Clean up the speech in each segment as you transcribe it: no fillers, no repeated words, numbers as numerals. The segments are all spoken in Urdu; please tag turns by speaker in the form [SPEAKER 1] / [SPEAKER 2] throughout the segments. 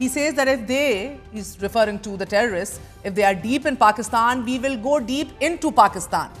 [SPEAKER 1] He says that if they, he's referring to the terrorists, if they are deep in Pakistan, we will go deep into Pakistan.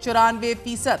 [SPEAKER 1] 94%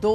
[SPEAKER 1] 2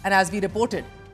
[SPEAKER 1] And as we reported,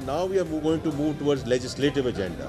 [SPEAKER 2] Now we are going to move towards legislative agenda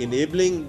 [SPEAKER 2] enabling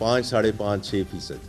[SPEAKER 2] 5-5.5-6%,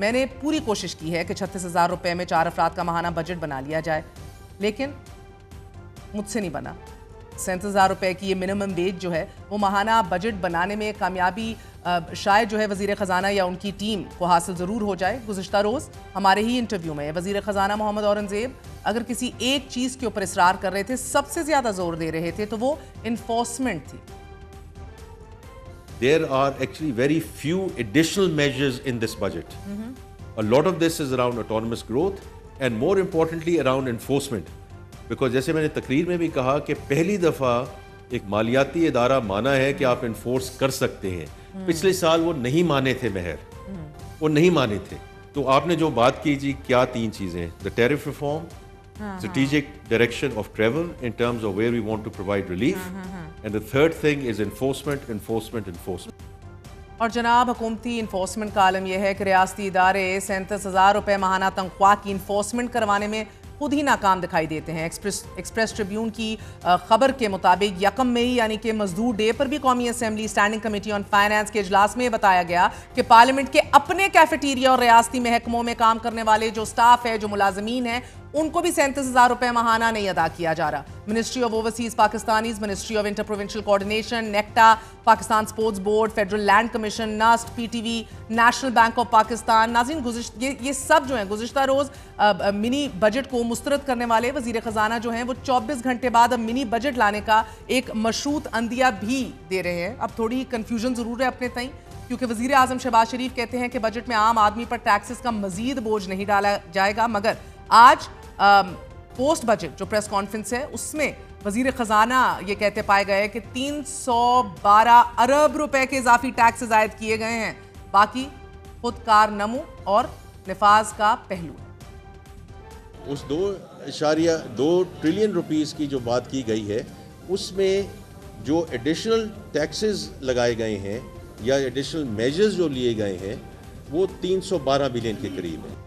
[SPEAKER 1] میں نے پوری کوشش کی ہے کہ 36,000 روپے میں 4 افراد کا ماہانہ بجٹ بنا لیا جائے، لیکن مجھ سے نہیں بنا۔ 37,000 روپے کی یہ منیمم ویج جو ہے وہ ماہانہ بجٹ بنانے میں کامیابی شاید جو ہے وزیر خزانہ یا ان کی ٹیم کو حاصل ضرور ہو جائے۔ گزشتہ روز ہمارے ہی انٹرویو میں وزیر خزانہ محمد اورنگزیب اگر کسی ایک چیز کے اوپر اصرار کر رہے تھے، سب سے زیادہ زور دے رہے تھے، تو وہ انفورسمنٹ تھی۔
[SPEAKER 2] There are actually very few additional measures in this budget. A lot of this is around autonomous growth and more importantly around enforcement. Because جیسے میں نے تقریر میں بھی کہا کہ پہلی دفعہ ایک مالیاتی ادارہ مانا ہے کہ آپ انفورس کر سکتے ہیں۔ پچھلے سال وہ نہیں مانے تھے مہر، وہ نہیں مانے تھے۔ تو آپ نے جو بات کی جی کیا 3 چیزیں، the tariff reform, strategic direction of travel in terms of where we want to provide relief, and the third thing is enforcement.
[SPEAKER 1] اور جناب حکومتی انفورسمنٹ کا عالم یہ ہے کہ ریاستی ادارے 37,000 روپے ماہانہ تنخواہ کی انفورسمنٹ کروانے میں خود ہی ناکام دکھائی دیتے ہیں۔ ایکسپریس ٹریبیون کی خبر کے مطابق 1 مئی یعنی کہ مزدور ڈے پر بھی قومی assembly standing committee on finance کے اجلاس میں بتایا گیا کہ پارلیمنٹ کے اپنے کیفیٹیریا اور ریاستی محکموں میں کام کرنے والے جو سٹاف ہے، جو ملازمین ہیں، ان کو بھی 37,000 روپے ماہانہ نہیں ادا کیا جا رہا۔ Ministry of Overseas Pakistanis, Ministry of Inter Provincial Coordination, NACTA, Pakistan Sports Board, Federal Land Commission, NUST, P T V, National Bank of Pakistan, ناظرین یہ سب جو ہیں گزشتہ روز منی بجٹ کو مسترد کرنے والے وزیر خزانہ جو ہیں وہ 24 گھنٹے بعد اب منی بجٹ لانے کا ایک مشروط عندیہ بھی دے رہے ہیں۔ اب تھوڑی کنفیوژن ضرور ہے اپنے تئیں، کیونکہ وزیر اعظم شہباز شریف کہتے ہیں کہ بجٹ میں عام آدمی پر ٹیکسز کا مزید بوجھ نہیں ڈالا جائے گا، مگر آج پوسٹ بجٹ جو پریس کانفرنس ہے اس میں وزیر خزانہ یہ کہتے پائے گئے کہ 312 ارب روپے کے اضافی ٹیکسز عائد کیے گئے ہیں، باقی خود کار نمو اور نفاذ کا پہلو ہے۔
[SPEAKER 2] اس 2.2 ٹریلین روپیز کی جو بات کی گئی ہے، اس میں جو ایڈیشنل ٹیکسز لگائے گئے ہیں یا ایڈیشنل میجرز جو لیے گئے ہیں وہ 312 بلین کے قریب ہیں۔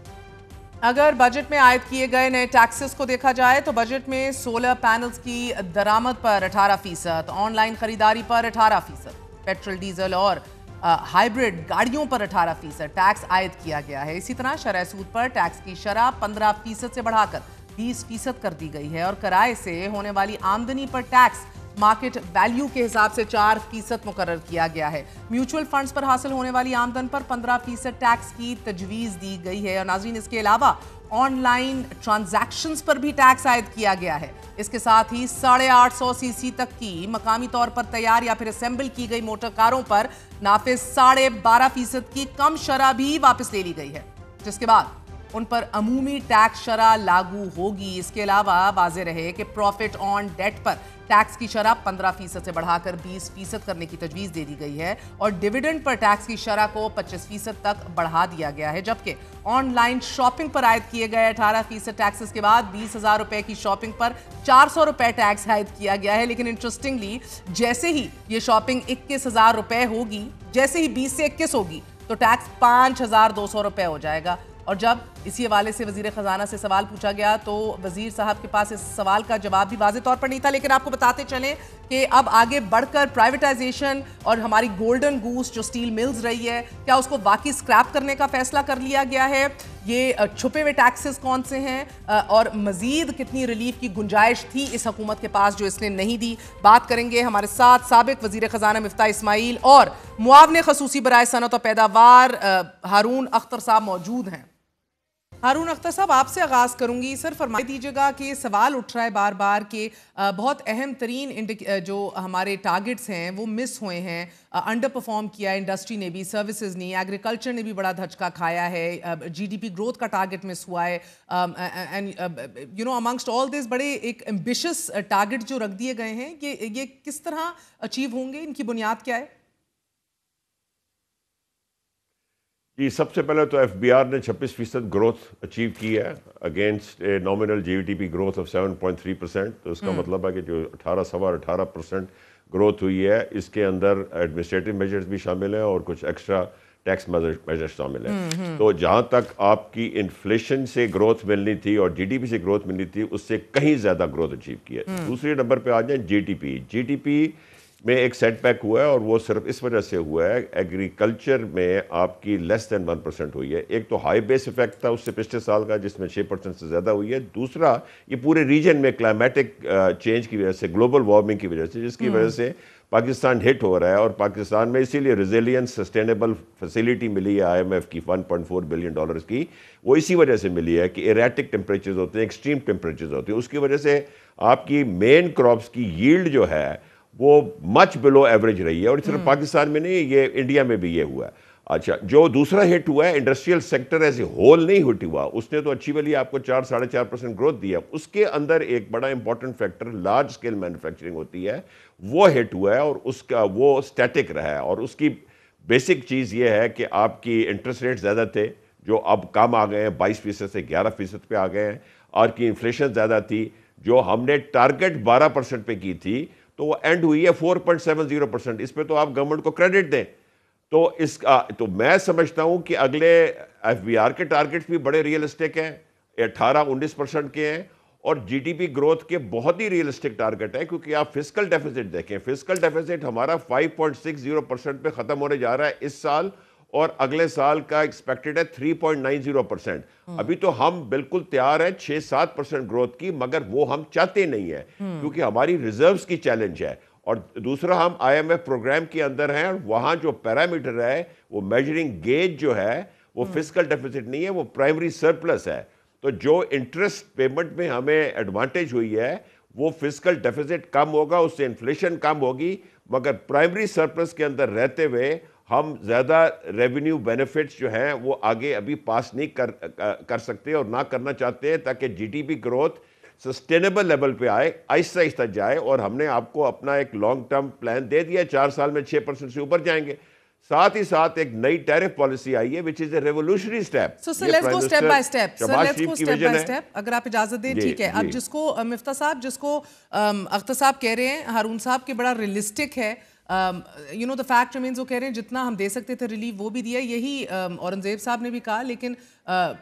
[SPEAKER 1] اگر بجٹ میں عائد کیے گئے نئے ٹیکسز کو دیکھا جائے تو بجٹ میں سولر پینلز کی درآمد پر 18%، آن لائن خریداری پر 18%، پیٹرول ڈیزل اور ہائیبرڈ گاڑیوں پر 18% ٹیکس عائد کیا گیا ہے۔ اسی طرح شرح سود پر ٹیکس کی شرح 15% سے بڑھا کر 20% کر دی گئی ہے، اور کرائے سے ہونے والی آمدنی پر ٹیکس مارکیٹ ویلیو کے حساب سے 4% مقرر کیا گیا ہے۔ میوچول فنڈز پر حاصل ہونے والی آمدن پر 15% ٹیکس کی تجویز دی گئی ہے، اور ناظرین اس کے علاوہ آن لائن ٹرانزیکشنز پر بھی ٹیکس عائد کیا گیا ہے۔ اس کے ساتھ ہی 850 cc تک کی مقامی طور پر تیار یا پھر اسمبل کی گئی موٹر کاروں پر نافذ 12.5% کی کم شرح بھی واپس لے لی گئی ہے، جس کے بعد ان پر عمومی ٹیکس شرح لاگو ہوگی۔ اس کے علاوہ واضح رہے کہ profit on debt per tax کی شرح 15% سے بڑھا کر 20% کرنے کی تجویز دے دی گئی ہے، اور ڈیویڈنڈ پر ٹیکس کی شرح کو 25% تک بڑھا دیا گیا ہے، جبکہ آن لائن شاپنگ پر عائد کیے گئے 18% ٹیکسز کے بعد 20,000 روپے کی شاپنگ پر 400 روپے ٹیکس عائد کیا گیا ہے۔ لیکن انٹرسٹنگلی جیسے ہی یہ شاپنگ 21,000 روپے ہوگی، جیسے ہی 20 سے 21 ہوگی تو ٹیکس 5,200 روپے ہو جائے گا۔ اور جب اسی حوالے سے وزیر خزانہ سے سوال پوچھا گیا تو وزیر صاحب کے پاس اس سوال کا جواب بھی واضح طور پر نہیں تھا، لیکن آپ کو بتاتے چلیں کہ اب آگے بڑھ کر پرائیویٹائزیشن اور ہماری گولڈن گوس جو سٹیل ملز رہی ہے، کیا اس کو واقعی سکریپ کرنے کا فیصلہ کر لیا گیا ہے؟ یہ چھپے ہوئے ٹیکسز کون سے ہیں اور مزید کتنی ریلیف کی گنجائش تھی اس حکومت کے پاس جو اس نے نہیں دی؟ بات کریں گے۔ ہمارے ساتھ سابق وزیر خزانہ مفتاح اسماعیل اور معاون خصوصی برائے صنعت و پیداوار ہارون اختر صاحب موجود ہیں۔ ہارون اختر صاحب، آپ سے آغاز کروں گی۔ سر فرمائی دیجیے گا کہ یہ سوال اٹھ رہا ہے بار بار کہ بہت اہم ترین جو ہمارے ٹارگٹس ہیں وہ مس ہوئے ہیں، انڈر پرفارم کیا ہے انڈسٹری نے بھی، سروسز نے، ایگریکلچر نے بھی بڑا دھچکا کھایا ہے، جی ڈی پی گروتھ کا ٹارگٹ مس ہوا ہے، اینڈ امنگسٹ آل دس بڑے ایک ایمبیشس ٹارگٹ جو رکھ دیے گئے ہیں، یہ کس طرح اچیو ہوں گے؟ ان کی بنیاد کیا ہے؟
[SPEAKER 3] جی، سب سے پہلے تو ایف بی آر نے 26% گروتھ اچیو کی ہے against a nominal G D P growth of 7.3%، تو اس کا مطلب ہے کہ جو 18% گروتھ ہوئی ہے اس کے اندر ایڈمنسٹریٹو میجرز بھی شامل ہیں اور کچھ ایکسٹرا ٹیکس میجرز شامل ہیں۔ تو جہاں تک آپ کی انفلیشن سے گروتھ ملنی تھی اور جی ڈی پی سے گروتھ ملنی تھی، اس سے کہیں زیادہ گروتھ اچیو کی ہے۔ دوسرے نمبر پہ آ جائیں جی ڈی پی میں ایک سیٹ بیک ہوا ہے اور وہ صرف اس وجہ سے ہوا ہے ایگریکلچر میں آپ کی لیس دین 1% ہوئی ہے. ایک تو ہائی بیس افیکٹ تھا اس سے پچھلے سال کا جس میں 6% سے زیادہ ہوئی ہے. دوسرا یہ پورے ریجن میں کلائمیٹک چینج کی وجہ سے گلوبل وارمنگ کی وجہ سے جس کی وجہ سے پاکستان ہٹ ہو رہا ہے. اور پاکستان میں اسی لیے ریزیلینس سسٹینیبل فیسیلیٹی ملی ہے IMF کی $1.4 بلین کی. وہ اسی وجہ سے ملی ہے کہ ایریٹک ٹیمپریچرز ہوتے ہیں, ایکسٹریم ٹیمپریچرز ہوتے ہیں. اس کی وجہ سے آپ کی مین کراپس کی ییلڈ جو ہے وہ مچ بلو ایوریج رہی ہے. اور صرف پاکستان میں نہیں, یہ انڈیا میں بھی یہ ہوا ہے. اچھا, جو دوسرا ہٹ ہوا ہے industrial sector as a whole نہیں ہٹ ہوا, اس نے تو اچھی والی آپ کو 4-4.5% گروتھ دیا. اس کے اندر ایک بڑا important factor large scale manufacturing ہوتی ہے, وہ ہٹ ہوا ہے اور اس کا وہ اسٹیٹک رہا ہے. اور اس کی بیسک چیز یہ ہے کہ آپ کی انٹرسٹ ریٹ زیادہ تھے جو اب کم آ گئے ہیں, 22% سے 11% پہ آ گئے ہیں. اور کی انفلیشن زیادہ تھی جو ہم نے ٹارگٹ 12% پہ کی تھی تو وہ اینڈ ہوئی ہے 4.70%. اس پہ تو آپ گورنمنٹ کو کریڈٹ دیں. تو میں سمجھتا ہوں کہ اگلے FBR کے ٹارگٹس بھی بڑے ریئلسٹک ہیں, 18-19% کے ہیں. اور GDP گروتھ کے بہت ہی ریئلسٹک ٹارگٹ ہے کیونکہ آپ فسکل ڈیفیسٹ دیکھیں, فسکل ڈیفیسٹ ہمارا 5.60% پہ ختم ہونے جا رہا ہے اس سال, اور اگلے سال کا ایکسپیکٹڈ ہے 3.90%. ابھی تو ہم بالکل تیار ہیں 6-7% گروتھ کی, مگر وہ ہم چاہتے نہیں ہیں کیونکہ ہماری ریزروز کی چیلنج ہے. اور دوسرا ہم IMF پروگرام کے اندر ہیں, اور وہاں جو پیرامیٹر ہے وہ میجرنگ گیج جو ہے وہ فسکل ڈیفیسٹ نہیں ہے, وہ پرائمری سرپلس ہے. تو جو انٹرسٹ پیمنٹ میں ہمیں ایڈوانٹیج ہوئی ہے وہ فسکل ڈیفیسٹ کم ہوگا, اس سے انفلیشن کم ہوگی, مگر پرائمری سرپلس کے اندر رہتے ہوئے ہم زیادہ ریونیو بینیفٹس جو ہیں وہ آگے ابھی پاس نہیں کر سکتے اور نہ کرنا چاہتے ہیں, تاکہ GDP گروتھ سسٹینیبل لیول پہ آئے, آہستہ آہستہ جائے. اور ہم نے آپ کو اپنا ایک لانگ ٹرم پلان دے دیا, 4 سال میں 6% سے اوپر جائیں گے. ساتھ ہی ساتھ ایک نئی ٹیرف پالیسی آئی ہے which is a revolutionary step.
[SPEAKER 1] So sir, let's go step by step. Sir, let's go step by step. اگر آپ اجازت دیں ٹھیک ہے. اب جس کو مفتاح صاحب, جس کو اختر صاحب کہہ رہے ہیں, ہارون صاحب کے بڑا ریئلسٹک ہے, you know the fact remains, وہ کہہ رہے ہیں جتنا ہم دے سکتے تھے ریلیف وہ بھی دیا. یہی اورنگزیب صاحب نے بھی کہا, لیکن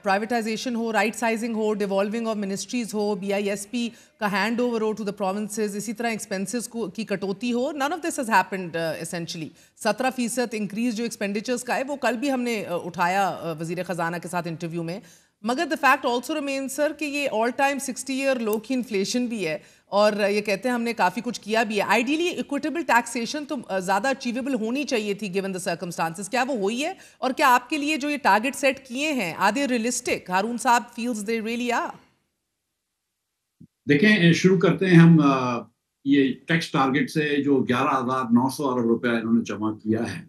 [SPEAKER 1] پرائیویٹائزیشن ہو, رائٹ سائزنگ ہو, ڈیوالونگ آف منسٹریز ہو, BISP کا ہینڈ اوور ہو ٹو دا پروونسز, اسی طرح ایکسپینسز کی کٹوتی ہو, none of this has happened essentially. 17% increase جو ایکسپینڈیچرز کا ہے وہ کل بھی ہم نے اٹھایا وزیر خزانہ کے ساتھ انٹرویو میں. مگر دا فیکٹ آلسو ریمینز سر کہ یہ آل ٹائم 60 ایئر لو کی انفلیشن بھی ہے, اور یہ کہتے ہیں ہم نے کافی کچھ کیا بھی ہے. آئیڈیلی ایکویٹیبل ٹیکسیشن تو زیادہ اچیویبل ہونی چاہیے تھی گیون دا سرکمسٹانسز. کیا وہ ہوئی ہے, اور کیا آپ کے لیے جو یہ ٹارگٹ سیٹ کیے ہیں آر دے ریئلسٹک؟ ہارون صاحب فیلز دے ریئلی آر.
[SPEAKER 4] دیکھیں, شروع کرتے ہیں ہم یہ ٹیکس ٹارگٹ سے جو 11,900 ارب روپیہ انہوں نے جمع کیا ہے.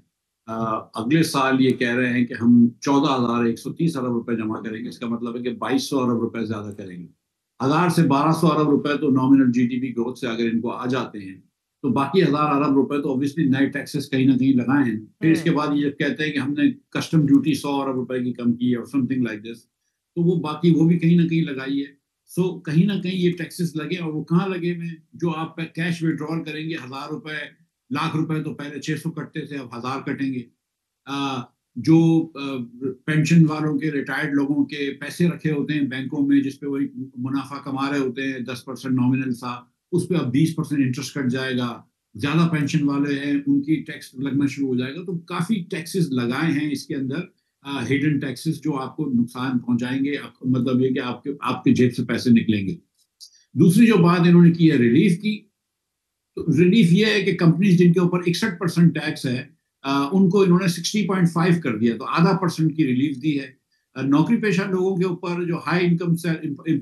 [SPEAKER 4] اگلے سال یہ کہہ رہے ہیں کہ ہم 14,130 ارب روپے جمع کریں گے. اس کا مطلب ہے کہ 2,200 ارب روپے زیادہ کریں گے. 1,000 سے 1,200 ارب روپے تو نامنل GDP گروتھ سے اگر ان کو آ جاتے ہیں تو باقی 1,000 ارب روپے تو اوبیسلی نئے ٹیکسز کہیں نہ کہیں لگائے ہیں. پھر اس کے بعد یہ کہتے ہیں کہ ہم نے کسٹم ڈیوٹی 100 ارب روپے کی کم کی ہے اور سم تھنگ لائک دس, تو وہ باقی وہ بھی کہیں نہ کہیں لگائی ہے. سو کہیں نہ کہیں یہ ٹیکسز لگے, اور وہ کہاں لگے ہوئے ہیں؟ جو آپ کیش وڈرال کریں گے 1,000 روپے, لاکھ روپے تو پہلے 600 کٹتے تھے, اب 1,000 کٹیں گے. جو پینشن والوں کے, ریٹائرڈ لوگوں کے پیسے رکھے ہوتے ہیں بینکوں میں جس پہ وہی منافع کما رہے ہوتے ہیں, 10% نامنل تھا, اس پہ اب 20% انٹرسٹ کٹ جائے گا. زیادہ پینشن والے ہیں ان کی ٹیکس لگنا شروع ہو جائے گا. تو کافی ٹیکسز لگائے ہیں اس کے اندر, ہڈن ٹیکسز جو آپ کو نقصان پہنچائیں گے, مطلب یہ کہ آپ کے جیب سے پیسے نکلیں گے. دوسری جو بات انہوں نے کی ہے ریلیف کی, تو ریلیف یہ ہے کہ کمپنیز جن کے اوپر 61% ٹیکس ہے ان کو انہوں نے 60.5 کر دیا, تو آدھا % کی ریلیف دی ہے. نوکری پیشہ لوگوں کے اوپر جو ہائی انکم سے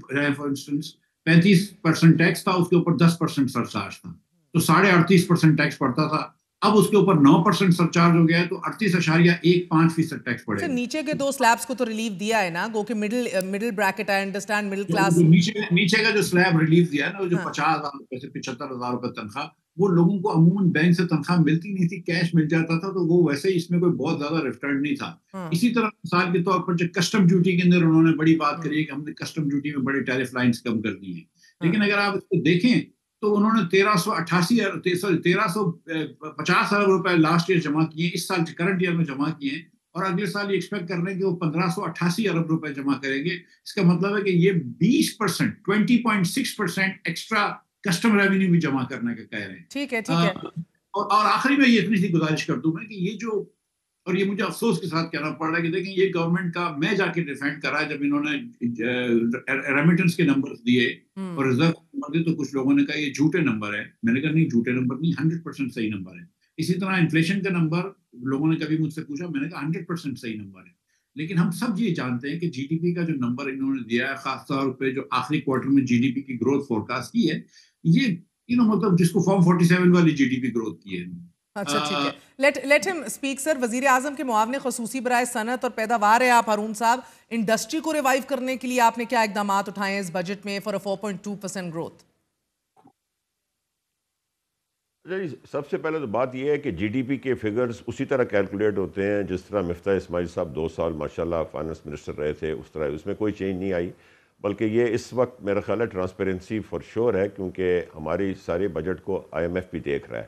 [SPEAKER 4] فار انسٹنس 35% ٹیکس تھا, اس کے اوپر 10% سرچارج تھا, تو 38.5% ٹیکس پڑتا تھا. اب اس کے اوپر 9% سرچارج ہو گیا ہے, تو 38.15% ٹیکس پڑے گا.
[SPEAKER 1] نیچے کے 2 سلیبس کو تو ریلیف دیا ہے نا, گو کہ middle bracket, I understand middle class.
[SPEAKER 4] نیچے کا جو سلیب ریلیف دیا ہے نا, جو 50,000 روپے سے 75,000 روپے تنخواہ, وہ لوگوں کو عموماً بینک سے تنخواہ ملتی نہیں تھی, کیش مل جاتا تھا, تو وہ ویسے ہی اس میں کوئی بہت زیادہ ریٹرن نہیں تھا. اسی طرح مثال کے طور پر جو کسٹم ڈیوٹی کے اندر انہوں نے بڑی بات کری ہے کہ ہم نے کسٹم ڈیوٹی میں بڑے ٹیرف لائنز کم کر دی ہیں, لیکن اگر آپ اس کو دیکھیں تو انہوں نے 1,350 ارب روپے لاسٹ ایئر جمع کیے, اس سال کرنٹ ایئر میں جمع کیے ہیں, اور اگلے سال یہ ایکسپیکٹ کر رہے ہیں کہ وہ 1,588 ارب روپے جمع کریں گے. اس کا مطلب ہے کہ یہ 20% 20.6% ایکسٹرا کسٹم ریونیو بھی جمع کرنے کا کہہ رہے ہیں.
[SPEAKER 1] ٹھیک ہے.
[SPEAKER 4] اور آخری میں یہ اتنی سی گزارش کر دوں میں کہ یہ جو، اور یہ مجھے افسوس کے ساتھ کہنا پڑ رہا ہے کہ دیکھیں یہ گورنمنٹ کا، میں جا کے ڈیفینڈ کرا جب انہوں نے ریمیٹنس کے نمبرز دیے اور ریزرو نمبر دیے تو کچھ لوگوں نے کہا یہ جھوٹے نمبر ہے. میں نے کہا نہیں، جھوٹے نمبر نہیں، 100% صحیح نمبر ہے. اسی طرح انفلیشن کا نمبر لوگوں نے کبھی مجھ سے پوچھا، میں نے کہا 100% صحیح نمبر ہے. لیکن ہم سب یہ جانتے ہیں کہ جی ڈی پی کا جو نمبر انہوں نے دیا ہے، خاص طور پہ جو آخری کوارٹر میں جی ڈی پی کی گروتھ فورکاسٹ کی ہے، یہ مطلب جس کو فارم 47 والی جی ڈی پی گروتھ کی ہے.
[SPEAKER 1] اچھا ٹھیک ہے، لیٹ ہم اسپیک سر. وزیر اعظم کے معاون خصوصی برائے صنعت اور پیداوار ہے آپ ہارون صاحب. انڈسٹری کو ریوائیو کرنے کے لیے آپ نے کیا اقدامات اٹھائے ہیں اس بجٹ میں فار 4.2% گروتھ؟
[SPEAKER 3] سب سے پہلے تو بات یہ ہے کہ جی ڈی پی کے فگرز اسی طرح کیلکولیٹ ہوتے ہیں جس طرح مفتاح اسماعیل صاحب 2 سال ماشاءاللہ فائنانس منسٹر رہے تھے، اس طرح اس میں کوئی چینج نہیں آئی. بلکہ یہ اس وقت میرا خیال ہے ٹرانسپیرنسی فار شور ہے، کیونکہ ہماری سارے بجٹ کو آئی ایم ایف بھی دیکھ رہا ہے.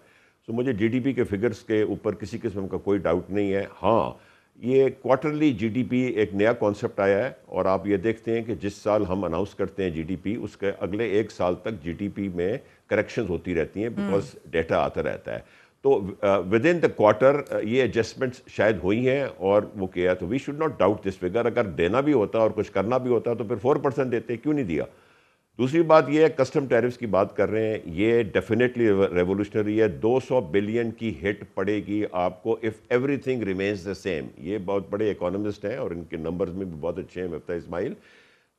[SPEAKER 3] تو مجھے جی ڈی پی کے فگرز کے اوپر کسی قسم کا کوئی ڈاؤٹ نہیں ہے. ہاں، یہ کوارٹرلی جی ڈی پی ایک نیا کانسیپٹ آیا ہے، اور آپ یہ دیکھتے ہیں کہ جس سال ہم اناؤنس کرتے ہیں جی ڈی پی، اس کے اگلے 1 سال تک جی ڈی پی میں کریکشنز ہوتی رہتی ہیں، بیکاز ڈیٹا آتا رہتا ہے. تو ود ان دا کوارٹر یہ ایڈجسٹمنٹس شاید ہوئی ہیں اور وہ کیا. تو we should not doubt this figure. اگر دینا بھی ہوتا اور کچھ کرنا بھی ہوتا تو پھر 4% دیتے، کیوں نہیں دیا؟ دوسری بات یہ ہے کسٹم ٹیرفز کی بات کر رہے ہیں، یہ ڈیفینیٹلی ریولوشنری ہے. 200 بلین کی ہٹ پڑے گی آپ کو if every thing remains the same. یہ بہت بڑے اکانومسٹ ہیں اور ان کے نمبرز میں بھی بہت اچھے ہیں مفتاح اسماعیل.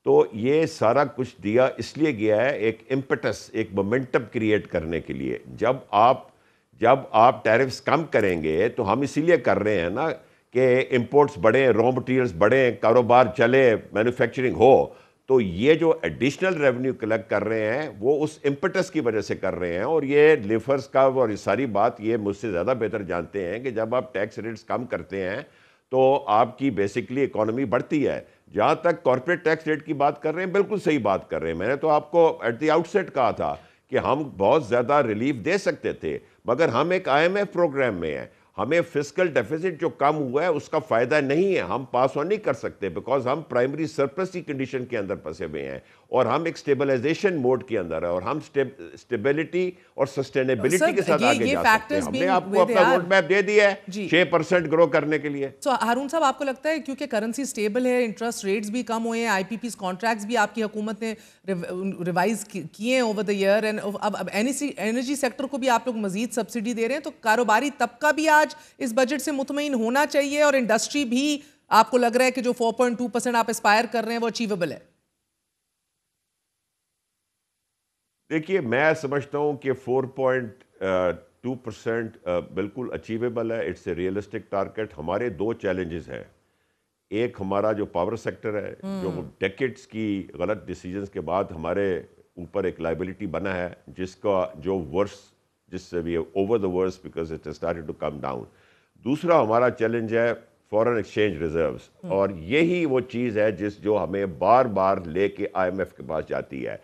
[SPEAKER 3] تو یہ سارا کچھ دیا اس لیے گیا ہے ایک امپٹس، ایک مومنٹم کریٹ کرنے کے لیے. جب آپ ٹیرفز کم کریں گے تو ہم اسی لیے کر رہے ہیں نا کہ امپورٹس بڑھیں، را مٹیریلز بڑھیں، کاروبار چلے، مینوفیکچرنگ ہو. تو یہ جو ایڈیشنل ریونیو کلیکٹ کر رہے ہیں وہ اس امپٹس کی وجہ سے کر رہے ہیں. اور یہ لیفرز کا اور یہ ساری بات یہ مجھ سے زیادہ بہتر جانتے ہیں کہ جب آپ ٹیکس ریٹس کم کرتے ہیں تو آپ کی بیسکلی اکانومی بڑھتی ہے. جہاں تک کارپوریٹ ٹیکس ریٹ کی بات کر رہے ہیں، بالکل صحیح بات کر رہے ہیں. میں نے تو آپ کو ایٹ دی آؤٹ سیٹ کہا تھا کہ ہم بہت زیادہ ریلیف دے سکتے تھے، مگر ہم ایک آئی ایم ایف پروگرام میں ہیں. ہمیں فسکل ڈیفیسٹ جو کم ہوا ہے اس کا فائدہ نہیں ہے، ہم پاس آن نہیں کر سکتے بیکاز ہم پرائمری سرپلس کی کنڈیشن کے اندر پھنسے ہوئے ہیں اور ہم ایک سٹیبلائزیشن موڈ کے اندر ہے اور ہم سٹیبلٹی اور سسٹینیبلٹی کے ساتھ آگے جا سکتے ہیں. ہم نے آپ کو اپنا روڈ میپ دے دیا ہے 6% گرو کرنے کے لیے.
[SPEAKER 1] تو ہارون صاحب آپ کو لگتا ہے کیونکہ کرنسی سٹیبل ہے، انٹرسٹ ریٹس بھی کم ہوئے ہیں، آئی پی پیز کانٹریکٹس بھی آپ کی حکومت نے ریوائز کیے ہیں اوور دا ایئر، اینڈ اب انرجی سیکٹر کو بھی آپ لوگ مزید سبسڈی دے رہے ہیں، تو کاروباری طبقہ بھی آج اس بجٹ سے مطمئن ہونا چاہیے اور انڈسٹری بھی آپ کو لگ رہا ہے کہ جو 4.2% آپ اسپائر کر رہے ہیں وہ اچیویبل ہے؟
[SPEAKER 3] دیکھیے میں سمجھتا ہوں کہ 4.2% بالکل اچیویبل ہے. It's a realistic target. ہمارے 2 چیلنجز ہیں. ایک ہمارا جو پاور سیکٹر ہے جو ڈیکیڈز کی غلط ڈیسیجنز کے بعد ہمارے اوپر ایک لائبلٹی بنا ہے جس کا جو جس سے بھی over the worse because it started to come down. دوسرا ہمارا چیلنج ہے فورن ایکسچینج ریزروز، اور یہی وہ چیز ہے جو ہمیں بار بار لے کے آئی ایم ایف کے پاس جاتی ہے.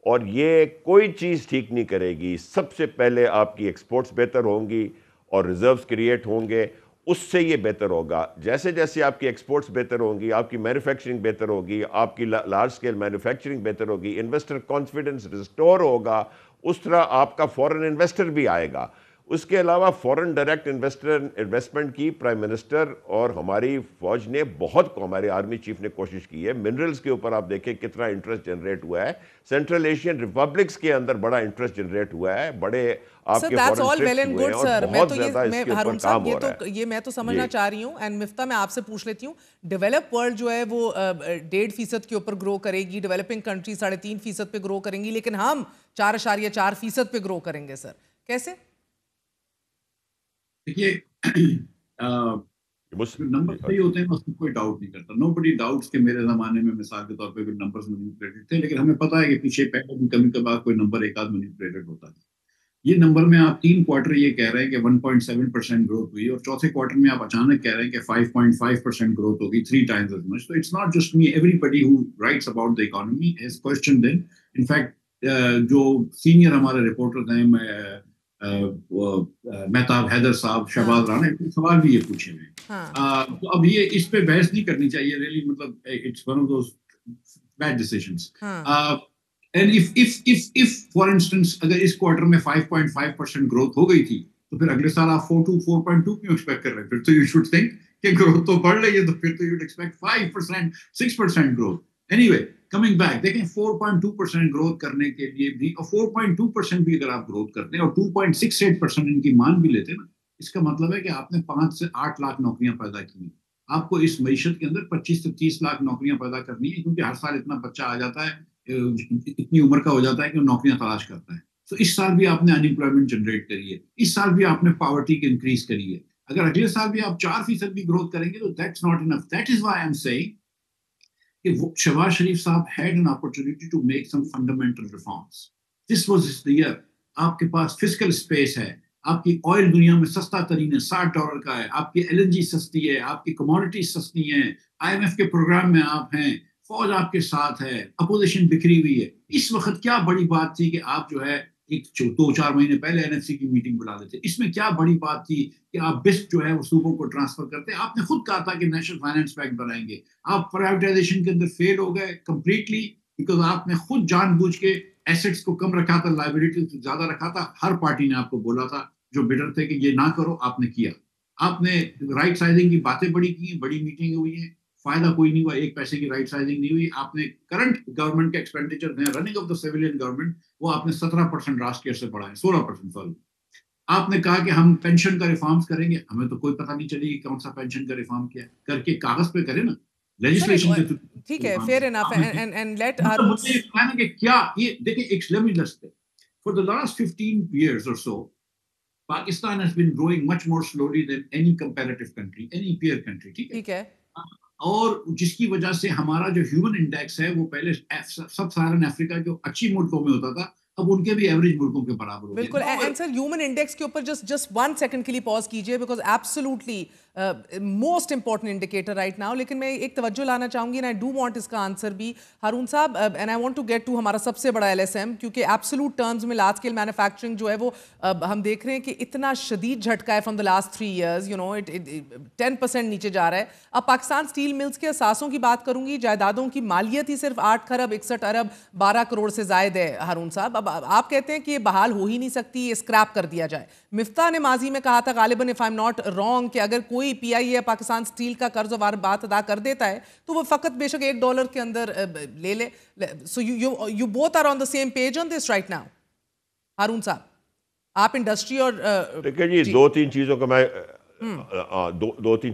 [SPEAKER 3] اور یہ کوئی چیز ٹھیک نہیں کرے گی. سب سے پہلے آپ کی ایکسپورٹس بہتر ہوں گی اور ریزروز کریٹ ہوں گے، اس سے یہ بہتر ہوگا. جیسے جیسے آپ کی ایکسپورٹس بہتر ہوں گی، آپ کی مینوفیکچرنگ بہتر ہوگی، آپ کی لارج اسکیل مینوفیکچرنگ بہتر ہوگی، انویسٹر کانفیڈنس ریسٹور ہوگا، اس طرح آپ کا فورن انویسٹر بھی آئے گا. اس کے علاوہ فورن ڈائریکٹ انویسٹمنٹ کی پرائم منسٹر اور ہماری فوج نے بہت ہمارے آرمی چیف نے کوشش کی ہے. منرلز کے اوپر آپ دیکھیں کتنا انٹرسٹ جنریٹ ہوا ہے. سینٹرل ایشین ریپبلکس کے اندر بڑا انٹرسٹ جنریٹ ہوا ہے، بڑے آپ کے فورن ٹرپس ہوئے ہیں اور بہت زیادہ اس کے اوپر کام ہو رہا ہے.
[SPEAKER 1] یہ میں تو سمجھنا چاہ رہی ہوں، اینڈ مفتاح میں آپ سے پوچھ لیتی ہوں، ڈیولپ ورلڈ جو ہے وہ 1.5% کے اوپر گرو کرے گی، ڈیولپنگ کنٹری 3.5% پہ گرو کریں گی، لیکن ہم 4.4% پہ گرو کریں گے. سر کیسے؟
[SPEAKER 4] دیکھیے نمبر صحیح ہوتے ہیں، اس میں کوئی ڈاؤٹ نہیں کرتا. نو بڈی ڈاؤٹس کہ میرے زمانے میں مثال کے طور پہ کوئی نمبرز مینیپولیٹڈ تھے، لیکن ہمیں پتہ ہے کہ پیچھے پہلے بھی کبھی کبھار کوئی نمبر ایک آدھ مینیپولیٹڈ ہوتا تھا. یہ نمبر میں آپ 3 کوارٹر یہ کہہ رہے ہیں کہ 1.7% گروتھ ہوئی اور چوتھے کوارٹر میں آپ اچانک کہہ رہے ہیں کہ 5.5% گروتھ ہوگی، 3 times as much. So it's not just me. Everybody who writes about the economy has questioned it. In fact, جو سینئر ہمارے رپورٹر ہیں مہتاب حیدر صاحب، شہباز رانا، سوال بھی یہ پوچھے ہوئے ہیں. تو اب یہ اس پہ بحث نہیں کرنی چاہیے ریئلی، مطلب it's one of those bad decisions. And if for instance اگر اس کوارٹر میں 5.5% گروتھ ہو گئی تھی تو پھر اگلے سال آپ 4.2 کیوں ایکسپیکٹ کر رہے ہیں؟ پھر تو یو شوڈ تھنک کہ گروتھ تو بڑھ رہی ہے، تو پھر تو you expect 5%, 6% growth. Any way coming back, دیکھیں 4.2% گروتھ کرنے کے لیے بھی، اور 4.2% بھی اگر آپ گروتھ کرتے ہیں اور 2.68% ان کی مان بھی لیتے ہیں نا، اس کا مطلب ہے کہ آپ نے 5 سے 8 لاکھ نوکریاں پیدا کی ہیں. آپ کو اس معیشت کے اندر 25 سے 30 لاکھ نوکریاں پیدا کرنی ہے، کیونکہ ہر سال اتنا بچہ آ جاتا ہے، اتنی عمر کا ہو جاتا ہے کہ وہ نوکریاں تلاش کرتا ہے. تو اس سال بھی آپ نے ان امپلائمنٹ جنریٹ کری ہے، اس سال بھی آپ نے پاورٹی کی انکریز کری ہے. اگر اگلے سال بھی آپ 4% بھی گروتھ کریں گے تو that's not enough. That is why I am seeing کہ شہباز شریف صاحب had an opportunity to make some fundamental reforms. This was the year. آپ کے پاس فسکل اسپیس ہے، آپ کی آئل دنیا میں سستا ترین ہے، $60 کا ہے، آپ کی LNG سستی ہے، آپ کی کموڈیٹیز سستی ہیں، IMF کے پروگرام میں آپ ہیں، فوج آپ کے ساتھ ہے، اپوزیشن بکھری ہوئی ہے. اس وقت کیا بڑی بات تھی کہ آپ جو ہے ایک 2-4 مہینے پہلے NFC کی میٹنگ بلا دیتے؟ اس میں کیا بڑی بات تھی کہ آپ بسٹ جو ہے وہ صوبوں کو ٹرانسفر کرتے؟ آپ نے خود کہا تھا کہ نیشنل فائنانس بینک بنائیں گے. آپ پرائیویٹائزیشن کے اندر فیل ہو گئے کمپلیٹلی، بیکاز آپ نے خود جان بوجھ کے ایسٹس کو کم رکھا تھا، لائبلٹی زیادہ رکھا تھا. ہر پارٹی نے آپ کو بولا تھا جو بیٹر تھے کہ یہ نہ کرو، آپ نے کیا. آپ نے رائٹ سائزنگ کی باتیں بڑی کی ہیں، بڑی میٹنگ ہوئی ہیں، فائدہ کوئی نہیں ہوا، 1 پیسے کی رائٹ سائزنگ نہیں ہوئی. آپ نے کرنٹ گورنمنٹ کے ایکسپینڈیچر ہیں، running of the civilian government, وہ آپ نے 17% لاسٹ ایئر سے بڑھائے، 16% سوری. آپ نے کہا کہ ہم پینشن کا ریفارمز کریں گے، ہمیں تو کوئی پتہ نہیں چلی کہ کون سا پینشن کا ریفارم کیا کر کے کاغذ پہ کرے نا، لیجسلیشن کے تھرو.
[SPEAKER 1] ٹھیک ہے، فیئر انف. اینڈ لیٹ
[SPEAKER 4] مطلب مجھے یہ کہنا کہ کیا یہ دیکھیں ایک limit for the last 15 years or so Pakistan has been growing much more slowly than any comparative country, any peer country. ٹھیک ہے. اور جس کی وجہ سے ہمارا جو ہیومن انڈیکس ہے وہ پہلے سب سہارن افریقہ جو اچھی ملکوں میں ہوتا تھا، اب ان کے بھی ایوریج ملکوں کے برابر ہو گئے.
[SPEAKER 1] بالکل. اینڈ سر ہیومن انڈیکس کے اوپر جسٹ 1 سیکنڈ کے لیے پاز کیجیے، because absolutely most important indicator right now. لیکن میں ایک توجہ لانا چاہوں گی، اینڈ آئی ڈو وانٹ اس کا آنسر بھی ہارون صاحب، and I want to get to ہمارا سب سے بڑا LSM، کیونکہ ایبسولوٹ ٹرمز میں لارج اسکیل مینوفیکچرنگ جو ہے وہ ہم دیکھ رہے ہیں کہ اتنا شدید جھٹکا ہے فرام دا لاسٹ 3 years، 10% نیچے جا رہا ہے. اب پاکستان اسٹیل ملز کے اثاثوں کی بات کروں گی، جائیدادوں کی مالیت ہی صرف 8 کھرب 61 ارب 12 کروڑ سے زائد ہے ہارون صاحب. اب آپ کہتے ہیں کہ یہ بحال ہو ہی نہیں سکتی، یہ اسکریپ کر دیا جائے. مفتاح نے ماضی میں کہا تھا غالباً if I'm not wrong کہ اگر کوئی PIA پاکستان اسٹیل کا قرض و واجبات ادا کر دیتا ہے تو وہ فقط بے شک $1 کے اندر لے لے. So you both are on the same page on this right now. Haroon صاحب آپ انڈسٹری اور
[SPEAKER 3] دیکھیں جی، دو تین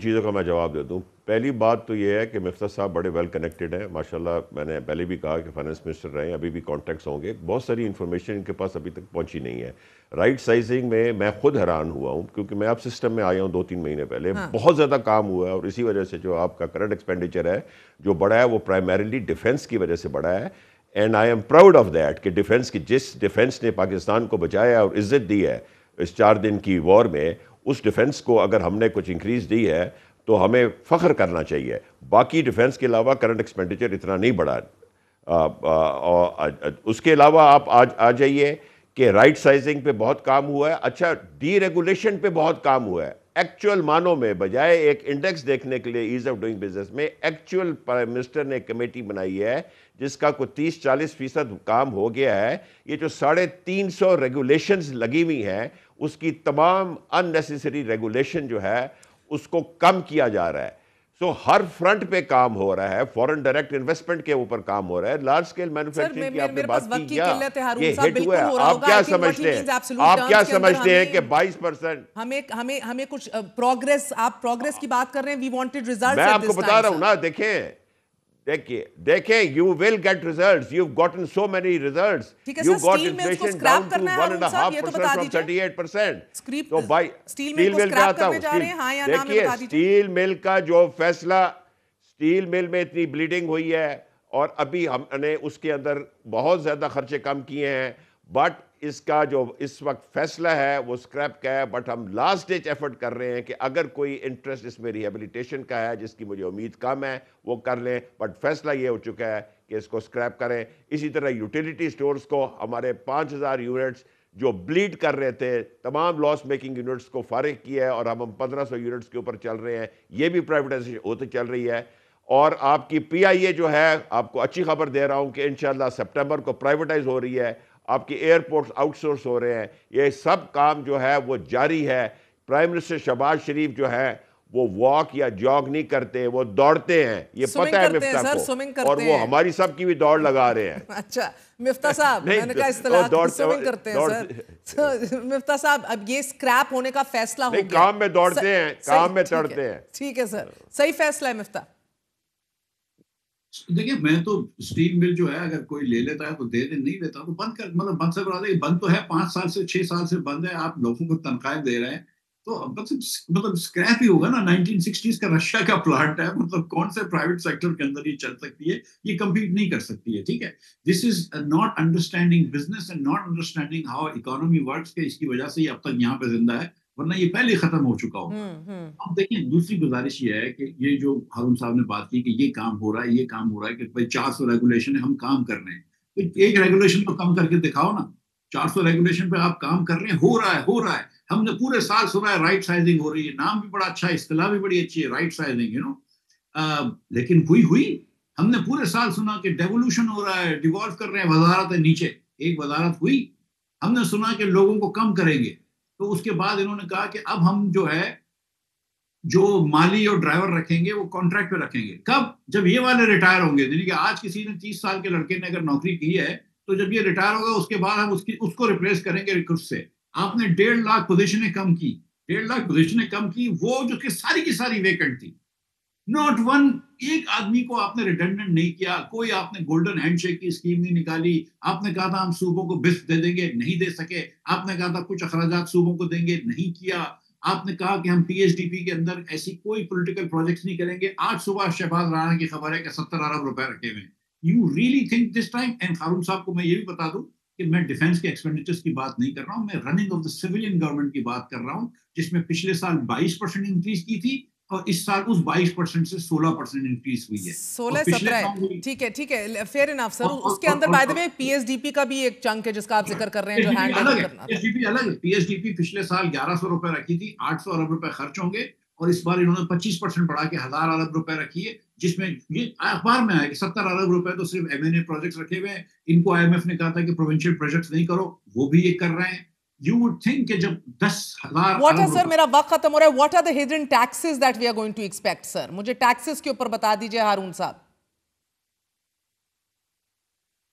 [SPEAKER 3] چیزوں کا میں جواب دے دوں. پہلی بات تو یہ ہے کہ مفتاح صاحب بڑے ویل کنیکٹڈ ہیں ماشاءاللہ. میں نے پہلے بھی کہا کہ فائنانس منسٹر رہے ہیں، ابھی بھی کانٹیکٹس ہوں گے. بہت ساری انفارمیشن ان کے پاس ابھی تک پہنچی نہیں ہے. رائٹ سائزنگ میں خود حیران ہوا ہوں، کیونکہ میں اب سسٹم میں آیا ہوں 2-3 مہینے پہلے. بہت زیادہ کام ہوا ہے، اور اسی وجہ سے جو آپ کا کرنٹ ایکسپینڈیچر ہے جو بڑا ہے وہ پرائمریلی ڈیفنس کی وجہ سے بڑا ہے. And I am proud of that کہ ڈیفنس کی جس ڈیفنس نے پاکستان کو بچایا اور عزت دی ہے اس 4 دن کی وار میں، اس ڈیفنس کو اگر ہم نے کچھ انکریز دی ہے تو ہمیں فخر کرنا چاہیے. باقی ڈیفنس کے علاوہ کرنٹ ایکسپینڈیچر اتنا نہیں بڑھا. اس کے علاوہ آپ آ جائیے کہ رائٹ سائزنگ پہ بہت کام ہوا ہے. اچھا، ڈی ریگولیشن پہ بہت کام ہوا ہے. ایکچول معنوں میں بجائے ایک انڈیکس دیکھنے کے لیے ایز آف ڈوئنگ بزنس میں، ایکچول پرائم منسٹر نے کمیٹی بنائی ہے جس کا کوئی 30-40% کام ہو گیا ہے. یہ جو 350 ریگولیشنز لگی ہوئی ہیں، اس کی تمام ان نیسیسری ریگولیشن جو ہے اس کو کم کیا جا رہا ہے. سو ہر فرنٹ پہ کام ہو رہا ہے. فورن ڈائریکٹ انویسٹمنٹ کے اوپر کام ہو رہا ہے. لارج اسکیل مینوفیکچرنگ کی آپ نے بات کی، کیا یہ ہٹ ہوا ہے؟ آپ کیا سمجھتے ہیں؟ آپ کیا سمجھتے ہیں کہ 20%
[SPEAKER 1] ہمیں کچھ پروگریس، آپ پروگریس کی بات کر رہے ہیں، وی وانٹڈ ریزلٹس.
[SPEAKER 3] میں آپ کو بتا رہا ہوں نا، دیکھیں you will get results. You've gotten so many results. You've got inflation down to 1.5% from 38%. تو بھائی اسٹیل مل پہ آتا ہوں. دیکھیے اسٹیل مل کا جو فیصلہ، اسٹیل مل میں اتنی بلیڈنگ ہوئی ہے اور ابھی ہم نے اس کے اندر بہت زیادہ خرچے کم کیے ہیں، بٹ اس کا جو اس وقت فیصلہ ہے وہ اسکریپ کا ہے. بٹ ہم لاسٹ ڈیچ ایفرٹ کر رہے ہیں کہ اگر کوئی انٹرسٹ اس میں ریہیبلیٹیشن کا ہے، جس کی مجھے امید کم ہے، وہ کر لیں. بٹ فیصلہ یہ ہو چکا ہے کہ اس کو اسکریپ کریں. اسی طرح یوٹیلیٹی سٹورز کو ہمارے 5000 یونٹس جو بلیڈ کر رہے تھے، تمام لاس میکنگ یونٹس کو فارغ کیا ہے اور ہم 1500 یونٹس کے اوپر چل رہے ہیں. یہ بھی پرائیویٹائزیشن ہوتے چل رہی ہے. اور آپ کی PIA جو ہے، آپ کو اچھی خبر دے رہا ہوں کہ انشاءاللہ سپٹمبر کو پرائیویٹائز ہو رہی ہے. آپ کی ایئرپورٹس آؤٹ سورس ہو رہے ہیں, یہ سب کام جو ہے وہ جاری ہے. پرائم منسٹر شہباز شریف جو ہے وہ واک یا جاگ نہیں کرتے, وہ دوڑتے ہیں, یہ پتہ ہے مفتاح کو, اور وہ ہماری سب کی بھی دوڑ لگا رہے ہیں.
[SPEAKER 1] اچھا مفتاح صاحب, میں نے کہا اصطلاح سوئنگ کرتے ہیں سر. مفتاح صاحب اب یہ اسکریپ ہونے کا فیصلہ ہو گیا,
[SPEAKER 3] کام میں دوڑتے ہیں, کام میں چڑھتے ہیں.
[SPEAKER 1] ٹھیک ہے سر, صحیح فیصلہ ہے مفتاح.
[SPEAKER 4] دیکھیں میں تو اسٹیل مل جو ہے اگر کوئی لے لیتا ہے تو دے دے, نہیں لیتا تو بند کر, مطلب بند سے برا دے, بند تو ہے 5 سال سے 6 سال سے بند ہے, آپ لوگوں کو تنخواہیں دے رہے ہیں تو مطلب اسکریپ ہی ہوگا نا. 1960s کا رشیا کا پلانٹ ہے, مطلب کون سے پرائیویٹ سیکٹر کے اندر یہ چل سکتی ہے, یہ کمپیٹ نہیں کر سکتی ہے. ٹھیک ہے, this is not understanding business and not understanding how economy works کے, اس کی وجہ سے یہ اب تک یہاں پہ زندہ ہے, ورنہ یہ پہلے ختم ہو چکا ہوگا. اب دیکھیں دوسری گزارش یہ ہے کہ یہ جو ہارون صاحب نے بات کی کہ یہ کام ہو رہا ہے, یہ کام ہو رہا ہے, کہ بھائی 400 ریگولیشن ہے, ہم کام کر رہے ہیں, تو ایک ریگولیشن تو کم کر کے دکھاؤ نا. 400 ریگولیشن پہ آپ کام کر رہے ہیں, ہو رہا ہے. ہم نے پورے سال سنا ہے رائٹ سائزنگ ہو رہی ہے, نام بھی بڑا اچھا ہے, اصطلاح بھی بڑی اچھی ہے, رائٹ سائزنگ, لیکن ہوئی ہم نے پورے سال سنا کہ ڈیولوشن ہو رہا ہے, ڈیوالو کر رہے ہیں, وزارت ہے نیچے, ایک وزارت ہوئی. ہم نے سنا کہ لوگوں کو کم کریں گے, تو اس کے بعد انہوں نے کہا کہ اب ہم جو مالی اور ڈرائیور رکھیں گے وہ کانٹریکٹ پہ رکھیں گے. کب؟ جب یہ والے ریٹائر ہوں گے. یعنی کہ آج کسی نے 30 سال کے لڑکے نے اگر نوکری کی ہے تو جب یہ ریٹائر ہوگا اس کے بعد ہم اس کو ریپلیس کریں گے ریکروٹ سے. آپ نے 1.5 لاکھ پوزیشنیں کم کی, 1.5 لاکھ پوزیشنیں کم کی, وہ جو کہ ساری کی ساری ویکنٹ تھی. ناٹ ون, ایک آدمی کو آپ نے ریڈنڈنٹ نہیں کیا, کوئی آپ نے گولڈن ہینڈ شیک کی اسکیم نہیں نکالی. آپ نے کہا تھا ہم صوبوں کو بسٹ دے دیں گے, نہیں دے سکے. آپ نے کہا تھا کچھ اخراجات صوبوں کو دیں گے, نہیں کیا. آپ نے کہا کہ ہم پی ایچ ڈی پی کے اندر ایسی کوئی پولیٹیکل پروجیکٹس نہیں کریں گے. آج صبح شہباز رانا کی خبر ہے کہ 70 ارب روپے رکھے ہوئے ہیں. You really think this time. And Haroon صاحب کو میں یہ بھی بتا دوں کہ میں ڈیفینس کے ایکسپینڈیچرز کی بات نہیں کر رہا ہوں, میں running of the civilian government کی بات کر رہا ہوں, جس میں پچھلے سال 22% انکریز کی تھی اور اس سال اس 22% سے 16% انکریز ہوئی ہے.
[SPEAKER 1] 16-17, ٹھیک ہے, فیئر انف سر. اس کے اندر by the way P S D P کا بھی ایک چنک ہے جس کا آپ ذکر کر رہے ہیں, جو ہینڈل کرنا.
[SPEAKER 4] پی ایس ڈی پی الگ ہے. پی ایس ڈی پی پچھلے سال 1100 روپے رکھی تھی, 800 ارب روپے خرچ ہوں گے, اور اس بار انہوں نے 25% بڑھا کے 1000 ارب روپے رکھی ہے, جس میں یہ اخبار میں آیا کہ 70 ارب روپے تو صرف ایم این اے پروجیکٹس رکھے ہوئے ہیں. ان کو آئی ایم ایف نے کہا تھا کہ پروونشل پروجیکٹس نہیں کرو, وہ بھی یہ کر رہے ہیں. You would think کہ جب 10,000
[SPEAKER 1] What are, sir, میرا وقت ختم ہو رہا ہے. What are the hidden taxes that we are going to expect, sir? مجھے taxes کے اوپر بتا دیجئے ہارون صاحب.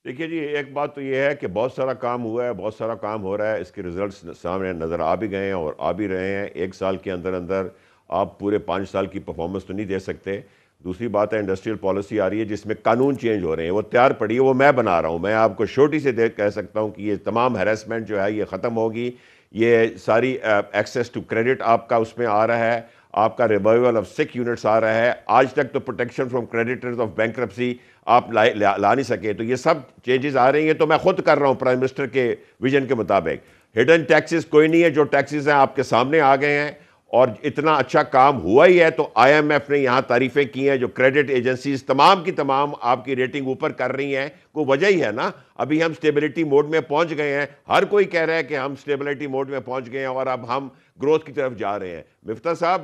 [SPEAKER 3] دیکھیے جی, ایک بات تو یہ ہے کہ بہت سارا کام ہوا ہے, بہت سارا کام ہو رہا ہے, اس کے ریزلٹس سامنے نظر آ بھی گئے ہیں اور آ بھی رہے ہیں. 1 سال کے اندر آپ پورے 5 سال کی پرفارمنس تو نہیں دے سکتے. دوسری بات ہے انڈسٹریل پالیسی آ رہی ہے جس میں قانون چینج ہو رہے ہیں, وہ تیار پڑی ہے, وہ میں بنا رہا ہوں. میں آپ کو چھوٹی سے کہہ سکتا ہوں کہ یہ تمام ہیراسمنٹ جو ہے یہ ختم ہوگی. یہ ساری ایکسیس ٹو کریڈٹ آپ کا اس میں آ رہا ہے, آپ کا ریوائول آف سک یونٹس آ رہا ہے. آج تک تو protection from creditors of bankruptcy آپ لا نہیں سکے, تو یہ سب چینجز آ رہی ہیں. تو میں خود کر رہا ہوں پرائم منسٹر کے ویژن کے مطابق. ہڈن ٹیکسز کوئی نہیں ہے, جو ٹیکسز ہیں آپ کے سامنے آ گئے ہیں, اور اتنا اچھا کام ہوا ہی ہے. تو آئی ایم ایف نے یہاں تعریفیں کی ہیں, جو کریڈٹ ایجنسیز تمام کی تمام آپ کی ریٹنگ اوپر کر رہی ہیں, کوئی وجہ ہی ہے نا. ابھی ہم سٹیبلٹی موڈ میں پہنچ گئے ہیں, ہر کوئی کہہ رہا ہے کہ ہم سٹیبلٹی موڈ میں پہنچ گئے ہیں اور اب ہم گروتھ کی طرف جا رہے ہیں. مفتاح صاحب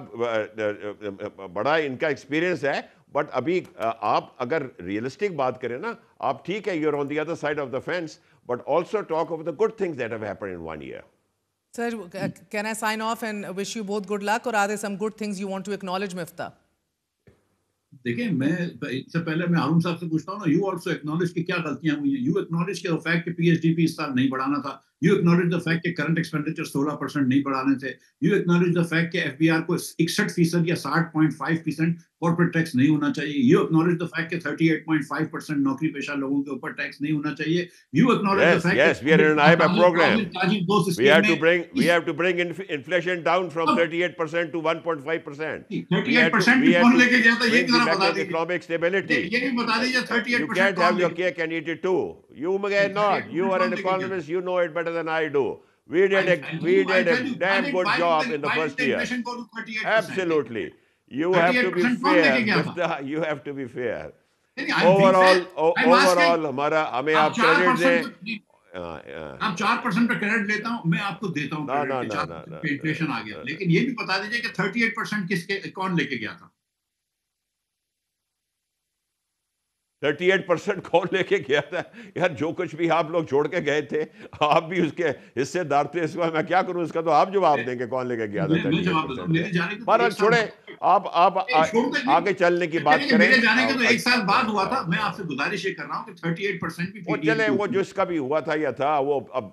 [SPEAKER 3] بڑا ان کا ایکسپیرینس ہے, بٹ ابھی آپ اگر ریئلسٹک بات کریں نا, آپ ٹھیک ہے, you are on the other side of the fence, but also talk of the good things that have happened in 1 year.
[SPEAKER 1] Sir, can I sign off and wish you both good luck, or are there some good things you want to acknowledge, Miftah?
[SPEAKER 4] دیکھیں میں اس سے پہلے میں ہارون صاحب سے پوچھتا ہوں نا, یو آلسو ایکنالج کہ کیا غلطیاں ہوئی ہیں. یو ایکنالج کے فیکٹ کہ پی ایچ ڈی پی اس سال نہیں بڑھانا تھا. یو ایکنالج دا فیکٹ کہ کرنٹ ایکسپینڈیچر 16% نہیں بڑھانے تھے. یو ایکنالج دا فیکٹ کہ ایف بی آر کو 61% یا 60.5% کارپوریٹ ٹیکس نہیں ہونا چاہیے. یو ایکنالج دا فیکٹ کہ 38.5% نوکری پیشہ لوگوں کے اوپر ٹیکس نہیں ہونا چاہیے. You acknowledge the fact
[SPEAKER 3] Yes, we are in an IMF program. We have to bring inflation down from 38% to 1.5%.
[SPEAKER 4] 38% کون لے کے گیا تھا, یہ ذرا بتا دیجیے.
[SPEAKER 3] Economic stability.
[SPEAKER 4] یہ بھی بتا دیجیے 38%
[SPEAKER 3] You can't have your cake and eat it too. You may not. You are an economist. You know it better than I do. We did a damn good job in the first year. Absolutely. You have to be fair. You have to be fair. Overall ہمیں آپ کریڈٹ دیں.
[SPEAKER 4] آپ 4% پہ کریڈٹ لیتا ہوں, میں آپ کو دیتا ہوں انفلیشن آ گیا, لیکن یہ بھی بتا دیجیے کہ 38% کس کے کون لے کے گیا تھا.
[SPEAKER 3] 38% کون لے کے گیا تھا یار؟ جو کچھ بھی آپ لوگ چھوڑ کے گئے تھے آپ بھی اس کے حصے دار تھے. اس کو میں کیا کروں؟ اس کا تو آپ جواب دیں گے کون لے کے گیا تھا 38%. بہرحال چھوڑیں، آپ آگے چلنے کی بات کریں.
[SPEAKER 4] میرے جانے کے تو ایک سال بعد ہوا تھا. میں آپ سے گزارش یہ کر رہا ہوں کہ 38% بھی
[SPEAKER 3] وہ چلیں، وہ جس کا بھی ہوا تھا یا تھا وہ اب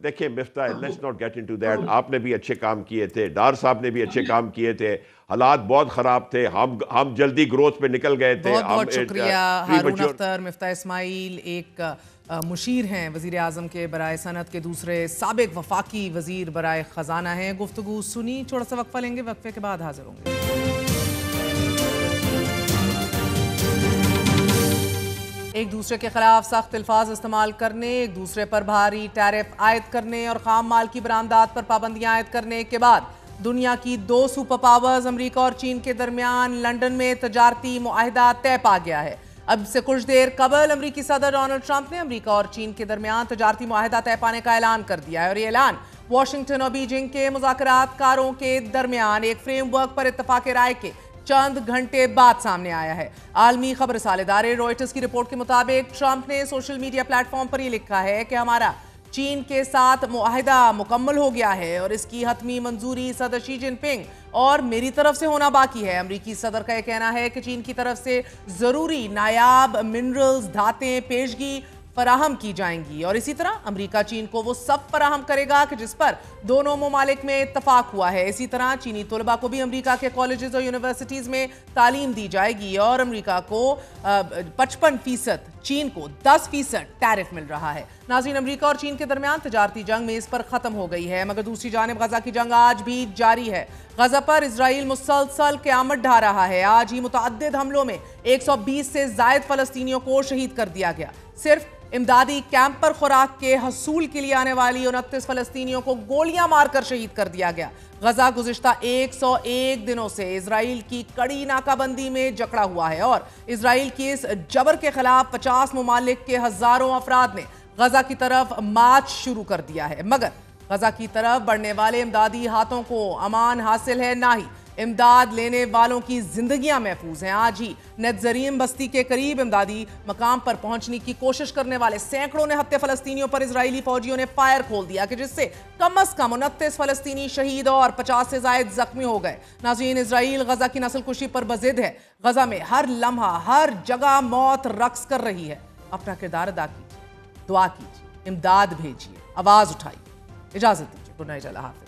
[SPEAKER 3] دیکھیں Miftah, let's not get into that. آپ نے بھی اچھے کام کیے تھے، ڈار صاحب نے بھی اچھے کام کیے تھے، حالات بہت خراب تھے، ہم جلدی گروتھ پہ نکل گئے تھے.
[SPEAKER 1] بہت بہت شکریہ ہارون اختر. مفتاح اسماعیل ایک مشیر ہیں وزیر اعظم کے برائے صنعت کے، دوسرے سابق وفاقی وزیر برائے خزانہ ہیں. گفتگو سنی. تھوڑا سا وقفہ لیں گے، وقفے کے بعد حاضر ہوں گے. ایک دوسرے کے خلاف سخت الفاظ استعمال کرنے، ایک دوسرے پر بھاری ٹیرف عائد کرنے اور خام مال کی برآمدات پر پابندیاں عائد کرنے کے بعد دنیا کی 2 سپر پاورز امریکہ اور چین کے درمیان لنڈن میں تجارتی معاہدہ طے پا گیا ہے. اب سے کچھ دیر قبل امریکی صدر ڈونلڈ ٹرمپ نے امریکہ اور چین کے درمیان تجارتی معاہدہ طے پانے کا اعلان کر دیا ہے، اور یہ اعلان واشنگٹن اور بیجنگ کے مذاکرات کاروں کے درمیان ایک فریم ورک پر اتفاق رائے کے چند گھنٹے بعد سامنے آیا ہے. عالمی خبر رسالہ ادارے روئٹرز کی رپورٹ کے مطابق ٹرمپ نے سوشل میڈیا پلیٹ فارم پر یہ لکھا ہے کہ ہمارا چین کے ساتھ معاہدہ مکمل ہو گیا ہے اور اس کی حتمی منظوری صدر شی جن پنگ اور میری طرف سے ہونا باقی ہے. امریکی صدر کا یہ کہنا ہے کہ چین کی طرف سے ضروری نایاب منرلز، دھاتیں پیشگی فراہم کی جائیں گی، اور اسی طرح امریکہ چین کو وہ سب فراہم کرے گا کہ جس پر دونوں ممالک میں اتفاق ہوا ہے. اسی طرح چینی طلباء کو بھی امریکہ کے کالجز اور یونیورسٹیز میں تعلیم دی جائے گی، اور امریکہ کو 55%، چین کو 10% ٹیرف مل رہا ہے. ناظرین، امریکہ اور چین کے درمیان تجارتی جنگ میں اس پر ختم ہو گئی ہے، مگر دوسری جانب غزہ کی جنگ آج بھی جاری ہے. غزہ پر اسرائیل مسلسل قیامت ڈھا رہا ہے. آج ہی متعدد حملوں میں 120 سے زائد فلسطینیوں کو شہید کر دیا گیا. صرف امدادی کیمپ پر خوراک کے حصول کے لیے آنے والی 29 فلسطینیوں کو گولیاں مار کر شہید کر دیا گیا. غزہ گزشتہ 101 دنوں سے اسرائیل کی کڑی ناکہ بندی میں جکڑا ہوا ہے، اور اسرائیل کی اس جبر کے خلاف 50 ممالک کے ہزاروں افراد نے غزہ کی طرف مارچ شروع کر دیا ہے. مگر غزہ کی طرف بڑھنے والے امدادی ہاتھوں کو امان حاصل ہے، نہ ہی امداد لینے والوں کی زندگیاں محفوظ ہیں. آج ہی نتزریم بستی کے قریب امدادی مقام پر پہنچنے کی کوشش کرنے والے سینکڑوں نہتے فلسطینیوں پر اسرائیلی فوجیوں نے فائر کھول دیا، کہ جس سے کم از کم 29 فلسطینی شہید اور 50 سے زائد زخمی ہو گئے. ناظرین، اسرائیل غزہ کی نسل کشی پر بضد ہے. غزہ میں ہر لمحہ، ہر جگہ موت رقص کر رہی ہے. اپنا کردار ادا کیجیے، دعا کیجیے، امداد بھیجیے، آواز اٹھائیے. اجازت دیجیے. گڈ نائٹ، اللہ حافظ.